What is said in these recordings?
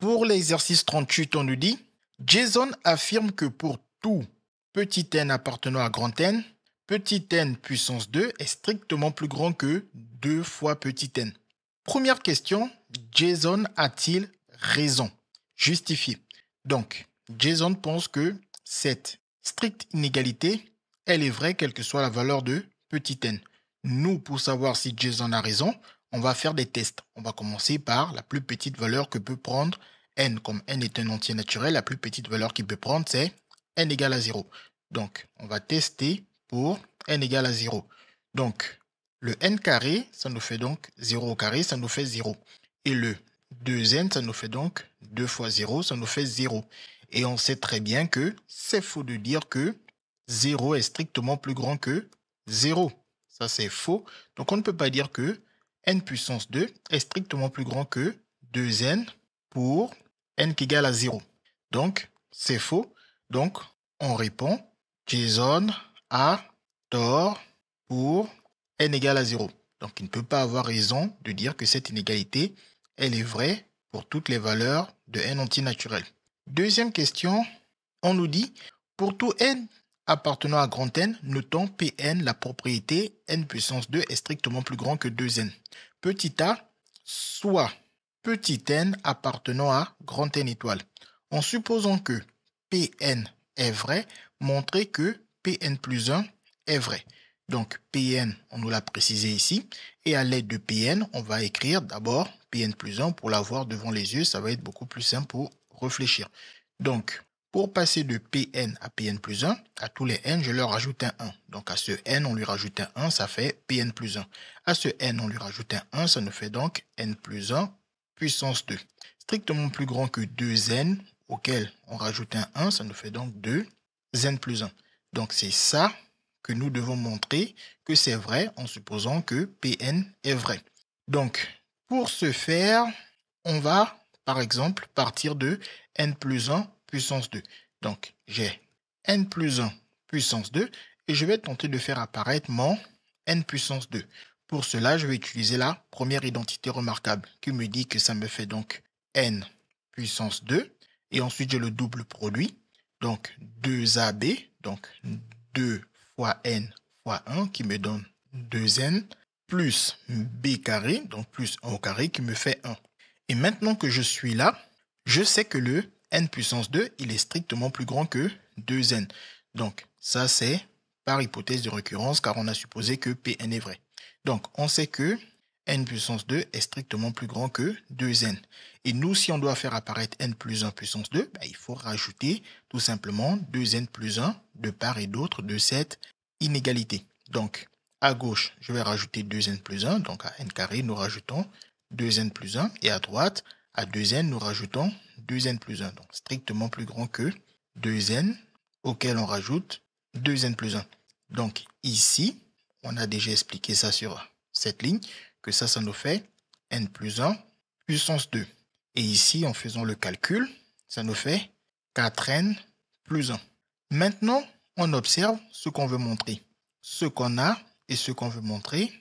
Pour l'exercice 38, on nous dit Jason affirme que pour tout petit n appartenant à grand N, petit n puissance 2 est strictement plus grand que 2 fois petit n. Première question, Jason a-t-il raison? Justifié. Donc, Jason pense que cette stricte inégalité, elle est vraie quelle que soit la valeur de petit n. Nous, pour savoir si Jason a raison, on va faire des tests. On va commencer par la plus petite valeur que peut prendre n. Comme n est un entier naturel, la plus petite valeur qu'il peut prendre, c'est n égale à 0. Donc, on va tester pour n égale à 0. Donc, le n carré, ça nous fait donc 0 au carré, ça nous fait 0. Et le 2n, ça nous fait donc 2 fois 0, ça nous fait 0. Et on sait très bien que c'est faux de dire que 0 est strictement plus grand que 0. Ça, c'est faux. Donc, on ne peut pas dire que n puissance 2 est strictement plus grand que 2n pour n qui égale à 0. Donc, c'est faux. Donc, on répond Jason a tort pour n égale à 0. Donc, il ne peut pas avoir raison de dire que cette inégalité, elle est vraie pour toutes les valeurs de n entier naturel. Deuxième question, on nous dit, pour tout n appartenant à grand N, notons Pn, la propriété n puissance 2 est strictement plus grand que 2n. Petit a, soit petit n appartenant à grand N étoile. En supposant que Pn est vrai, montrez que Pn plus 1 est vrai. Donc, Pn, on nous l'a précisé ici. Et à l'aide de Pn, on va écrire d'abord Pn plus 1 pour l'avoir devant les yeux. Ça va être beaucoup plus simple pour réfléchir. Donc, pour passer de Pn à Pn plus 1, à tous les n, je leur rajoute un 1. Donc, à ce n, on lui rajoute un 1, ça fait Pn plus 1. À ce n, on lui rajoute un 1, ça nous fait donc n plus 1 puissance 2. Strictement plus grand que 2n, auquel on rajoute un 1, ça nous fait donc 2n plus 1. Donc, c'est ça que nous devons montrer que c'est vrai en supposant que Pn est vrai. Donc, pour ce faire, on va, par exemple, partir de n plus 1 puissance 2. Donc, j'ai n plus 1 puissance 2 et je vais tenter de faire apparaître mon n puissance 2. Pour cela, je vais utiliser la première identité remarquable qui me dit que ça me fait donc n puissance 2 et ensuite j'ai le double produit, donc 2ab, donc 2 fois n fois 1 qui me donne 2n plus b carré, donc plus 1 au carré qui me fait 1. Et maintenant que je suis là, je sais que le n puissance 2, il est strictement plus grand que 2n. Donc, ça, c'est par hypothèse de récurrence, car on a supposé que Pn est vrai. Donc, on sait que n puissance 2 est strictement plus grand que 2n. Et nous, si on doit faire apparaître n plus 1 puissance 2, il faut rajouter tout simplement 2n plus 1 de part et d'autre de cette inégalité. Donc, à gauche, je vais rajouter 2n plus 1. Donc, à n carré, nous rajoutons 2n plus 1. Et à droite, à 2n, nous rajoutons 2n plus 1. Donc, strictement plus grand que 2n, auquel on rajoute 2n plus 1. Donc, ici, on a déjà expliqué ça sur cette ligne, que ça nous fait n plus 1 puissance 2. Et ici, en faisant le calcul, ça nous fait 4n plus 1. Maintenant, on observe ce qu'on veut montrer. Ce qu'on a et ce qu'on veut montrer,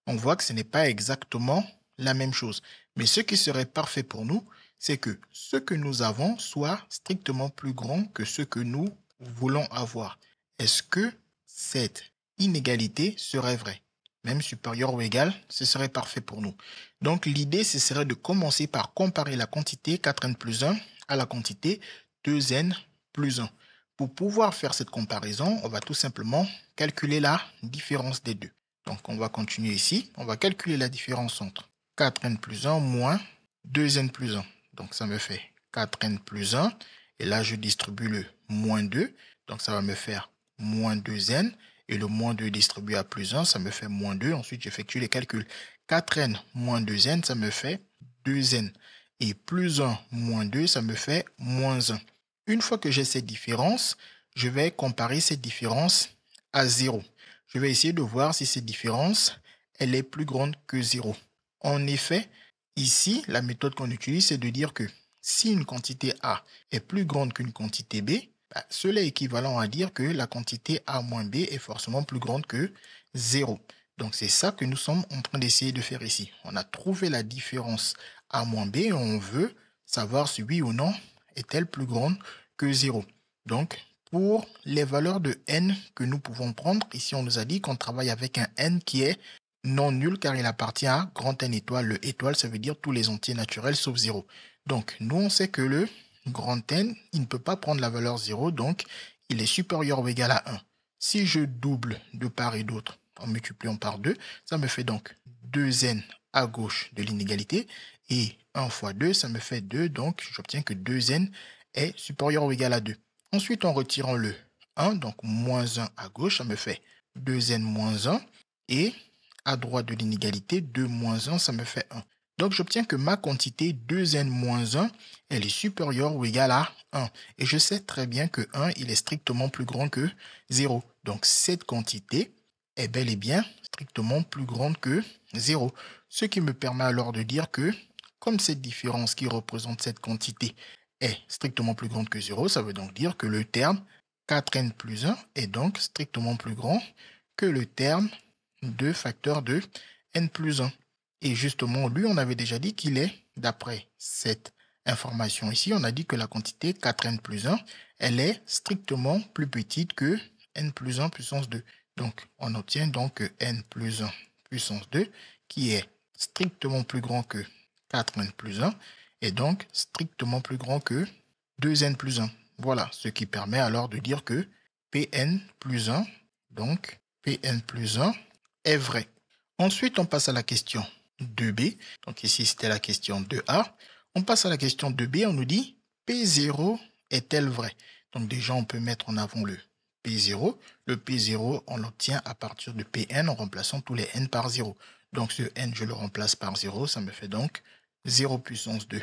on voit que ce n'est pas exactement la même chose. Mais ce qui serait parfait pour nous, c'est que ce que nous avons soit strictement plus grand que ce que nous voulons avoir. Est-ce que cette inégalité serait vraie? Même supérieure ou égale, ce serait parfait pour nous. Donc l'idée, ce serait de commencer par comparer la quantité 4n plus 1 à la quantité 2n plus 1. Pour pouvoir faire cette comparaison, on va tout simplement calculer la différence des deux. Donc on va continuer ici. On va calculer la différence entre 4n plus 1 moins 2n plus 1. Donc ça me fait 4n plus 1. Et là, je distribue le moins 2. Donc ça va me faire moins 2n. Et le moins 2 distribué à plus 1, ça me fait moins 2. Ensuite, j'effectue les calculs. 4n moins 2n, ça me fait 2n. Et plus 1 moins 2, ça me fait moins 1. Une fois que j'ai cette différence, je vais comparer cette différence à 0. Je vais essayer de voir si cette différence, elle est plus grande que 0. En effet, ici, la méthode qu'on utilise, c'est de dire que si une quantité A est plus grande qu'une quantité B, cela est équivalent à dire que la quantité A moins B est forcément plus grande que 0. Donc c'est ça que nous sommes en train d'essayer de faire ici. On a trouvé la différence A moins B et on veut savoir si oui ou non est-elle plus grande que 0. Donc, pour les valeurs de n que nous pouvons prendre, ici on nous a dit qu'on travaille avec un n qui est non nul car il appartient à grand N étoile. Le étoile, ça veut dire tous les entiers naturels sauf 0. Donc, nous on sait que le grand N, il ne peut pas prendre la valeur 0, donc il est supérieur ou égal à 1. Si je double de part et d'autre en multipliant par 2, ça me fait donc 2n à gauche de l'inégalité et 1 fois 2, ça me fait 2, donc j'obtiens que 2n est supérieur ou égal à 2. Ensuite, en retirant le 1, donc moins 1 à gauche, ça me fait 2n moins 1 et à droite de l'inégalité, 2 moins 1, ça me fait 1. Donc, j'obtiens que ma quantité 2n moins 1, elle est supérieure ou égale à 1. Et je sais très bien que 1, il est strictement plus grand que 0. Donc, cette quantité est bel et bien strictement plus grande que 0. Ce qui me permet alors de dire que, comme cette différence qui représente cette quantité est strictement plus grande que 0, ça veut donc dire que le terme 4n plus 1 est donc strictement plus grand que le terme 2 facteur de n plus 1. Et justement, lui, on avait déjà dit qu'il est, d'après cette information ici, on a dit que la quantité 4n plus 1, elle est strictement plus petite que n plus 1 puissance 2. Donc, on obtient donc n plus 1 puissance 2, qui est strictement plus grand que 4n plus 1, et donc strictement plus grand que 2n plus 1. Voilà, ce qui permet alors de dire que Pn plus 1, donc Pn plus 1, est vrai. Ensuite, on passe à la question 2b. Donc ici, c'était la question 2a. On passe à la question 2b. On nous dit P0 est-elle vraie? Donc déjà, on peut mettre en avant le P0. Le P0, on l'obtient à partir de Pn en remplaçant tous les n par 0. Donc ce n, je le remplace par 0. Ça me fait donc 0 puissance 2.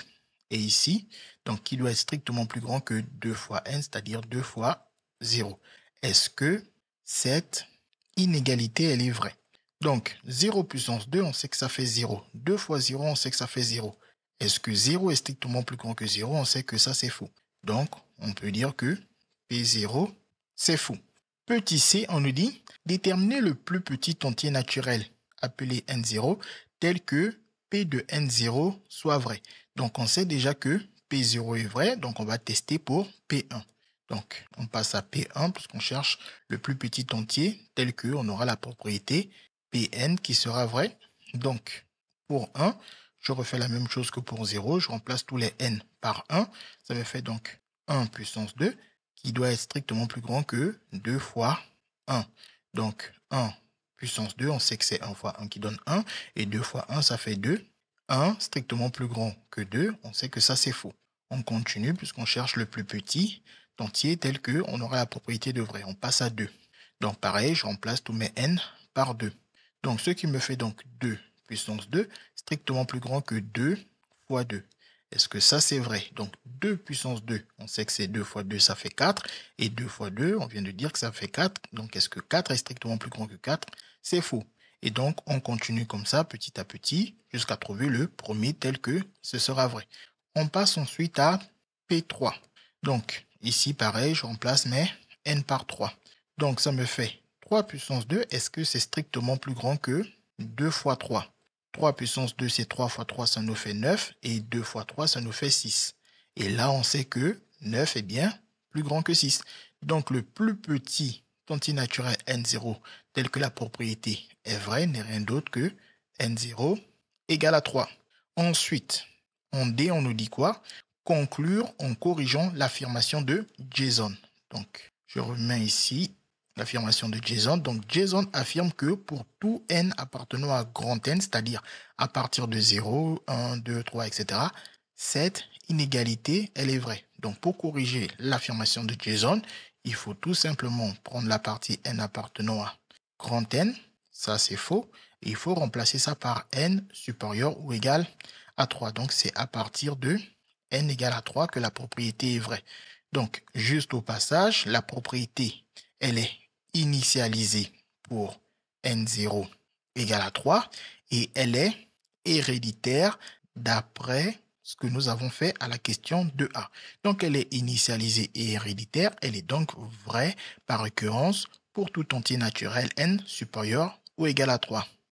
Et ici, donc qui doit être strictement plus grand que 2 fois n, c'est-à-dire 2 fois 0. Est-ce que cette inégalité, elle est vraie? Donc, 0 puissance 2, on sait que ça fait 0. 2 fois 0, on sait que ça fait 0. Est-ce que 0 est strictement plus grand que 0? On sait que ça, c'est faux. Donc, on peut dire que P0, c'est faux. Petit c, on nous dit déterminer le plus petit entier naturel, appelé n0, tel que P de n0 soit vrai. Donc, on sait déjà que P0 est vrai, donc on va tester pour P1. Donc, on passe à P1 puisqu'on cherche le plus petit entier tel que on aura la propriété Pn qui sera vrai. Donc, pour 1, je refais la même chose que pour 0. Je remplace tous les n par 1. Ça me fait donc 1 puissance 2 qui doit être strictement plus grand que 2 fois 1. Donc, 1 puissance 2, on sait que c'est 1 fois 1 qui donne 1. Et 2 fois 1, ça fait 2. 1 strictement plus grand que 2, on sait que ça c'est faux. On continue puisqu'on cherche le plus petit entier tel que on aura la propriété de vrai. On passe à 2. Donc pareil, je remplace tous mes n par 2. Donc ce qui me fait donc 2 puissance 2, strictement plus grand que 2 fois 2. Est-ce que ça c'est vrai? Donc 2 puissance 2, on sait que c'est 2 fois 2, ça fait 4. Et 2 fois 2, on vient de dire que ça fait 4. Donc est-ce que 4 est strictement plus grand que 4? C'est faux. Et donc on continue comme ça petit à petit jusqu'à trouver le premier tel que ce sera vrai. On passe ensuite à P3. Donc ici pareil, je remplace mes n par 3. Donc ça me fait 3 puissance 2, est-ce que c'est strictement plus grand que 2 fois 3? 3 puissance 2, c'est 3 fois 3, ça nous fait 9. Et 2 fois 3, ça nous fait 6. Et là, on sait que 9 est bien plus grand que 6. Donc le plus petit entier naturel n0, tel que la propriété est vraie, n'est rien d'autre que n0 égale à 3. Ensuite, en D, on nous dit quoi? Conclure en corrigeant l'affirmation de Jason. Donc, je remets ici l'affirmation de Jason. Donc, Jason affirme que pour tout n appartenant à grand N, c'est-à-dire à partir de 0, 1, 2, 3, etc., cette inégalité, elle est vraie. Donc, pour corriger l'affirmation de Jason, il faut tout simplement prendre la partie n appartenant à grand N. Ça, c'est faux. Et il faut remplacer ça par n supérieur ou égal à 3. Donc, c'est à partir de n égale à 3 que la propriété est vraie. Donc, juste au passage, la propriété, elle est initialisée pour n0 égale à 3 et elle est héréditaire d'après ce que nous avons fait à la question 2a. Donc, elle est initialisée et héréditaire. Elle est donc vraie par occurrence pour tout entier naturel n supérieur ou égal à 3.